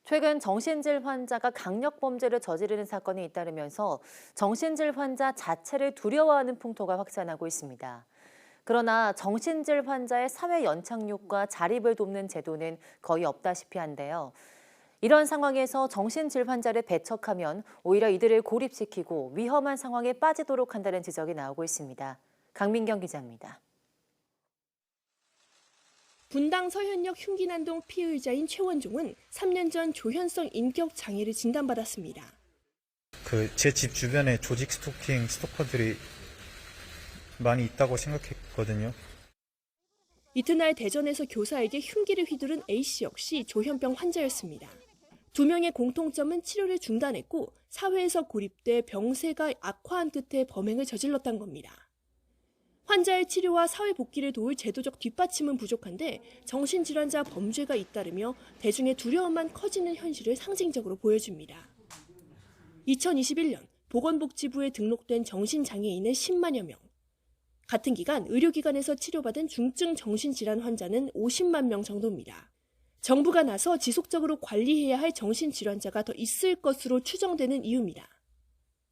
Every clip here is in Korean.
최근 정신질 환자가 강력범죄를 저지르는 사건이 잇따르면서 정신질 환자 자체를 두려워하는 풍토가 확산하고 있습니다. 그러나 정신질 환자의 사회 연착륙과 자립을 돕는 제도는 거의 없다시피 한데요. 이런 상황에서 정신질 환자를 배척하면 오히려 이들을 고립시키고 위험한 상황에 빠지도록 한다는 지적이 나오고 있습니다. 강민경 기자입니다. 분당 서현역 흉기난동 피의자인 최원종은 3년 전 조현성 인격 장애를 진단받았습니다. 제 집 주변에 조직 스토커들이 많이 있다고 생각했거든요. 이튿날 대전에서 교사에게 흉기를 휘두른 A씨 역시 조현병 환자였습니다. 두 명의 공통점은 치료를 중단했고 사회에서 고립돼 병세가 악화한 끝에 범행을 저질렀다는 겁니다. 환자의 치료와 사회 복귀를 도울 제도적 뒷받침은 부족한데 정신질환자 범죄가 잇따르며 대중의 두려움만 커지는 현실을 상징적으로 보여줍니다. 2021년 보건복지부에 등록된 정신장애인은 10만여 명. 같은 기간 의료기관에서 치료받은 중증 정신질환 환자는 50만 명 정도입니다. 정부가 나서 지속적으로 관리해야 할 정신질환자가 더 있을 것으로 추정되는 이유입니다.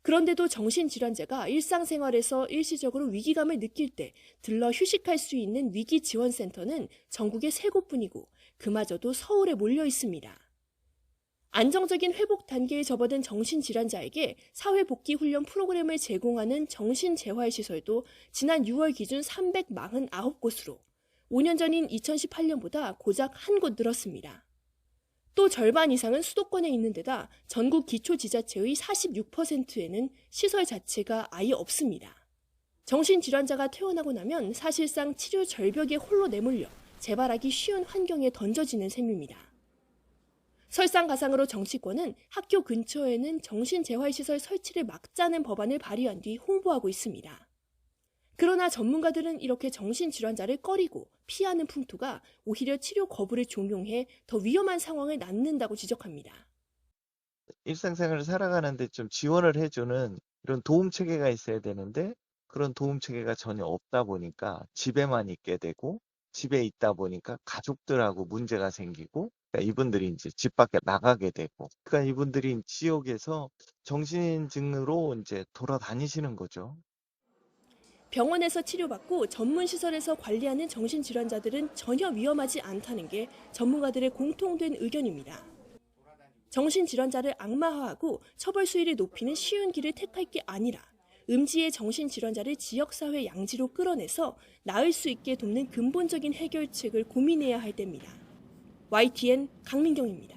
그런데도 정신질환자가 일상생활에서 일시적으로 위기감을 느낄 때 들러 휴식할 수 있는 위기지원센터는 전국에 3곳뿐이고 그마저도 서울에 몰려 있습니다. 안정적인 회복 단계에 접어든 정신질환자에게 사회복귀 훈련 프로그램을 제공하는 정신재활시설도 지난 6월 기준 349곳으로 5년 전인 2018년보다 고작 1곳 늘었습니다. 또 절반 이상은 수도권에 있는 데다 전국 기초지자체의 46%에는 시설 자체가 아예 없습니다. 정신질환자가 퇴원하고 나면 사실상 치료 절벽에 홀로 내몰려 재발하기 쉬운 환경에 던져지는 셈입니다. 설상가상으로 정치권은 학교 근처에는 정신재활시설 설치를 막자는 법안을 발의한 뒤 홍보하고 있습니다. 그러나 전문가들은 이렇게 정신질환자를 꺼리고 피하는 풍토가 오히려 치료 거부를 종용해 더 위험한 상황을 낳는다고 지적합니다. 일상생활을 살아가는데 좀 지원을 해주는 이런 도움체계가 있어야 되는데 그런 도움체계가 전혀 없다 보니까 집에만 있게 되고 집에 있다 보니까 가족들하고 문제가 생기고 그러니까 이분들이 이제 집 밖에 나가게 되고 그러니까 이분들이 지역에서 정신증으로 이제 돌아다니시는 거죠. 병원에서 치료받고 전문시설에서 관리하는 정신질환자들은 전혀 위험하지 않다는 게 전문가들의 공통된 의견입니다. 정신질환자를 악마화하고 처벌 수위를 높이는 쉬운 길을 택할 게 아니라 음지의 정신질환자를 지역사회 양지로 끌어내서 나을 수 있게 돕는 근본적인 해결책을 고민해야 할 때입니다. YTN 강민경입니다.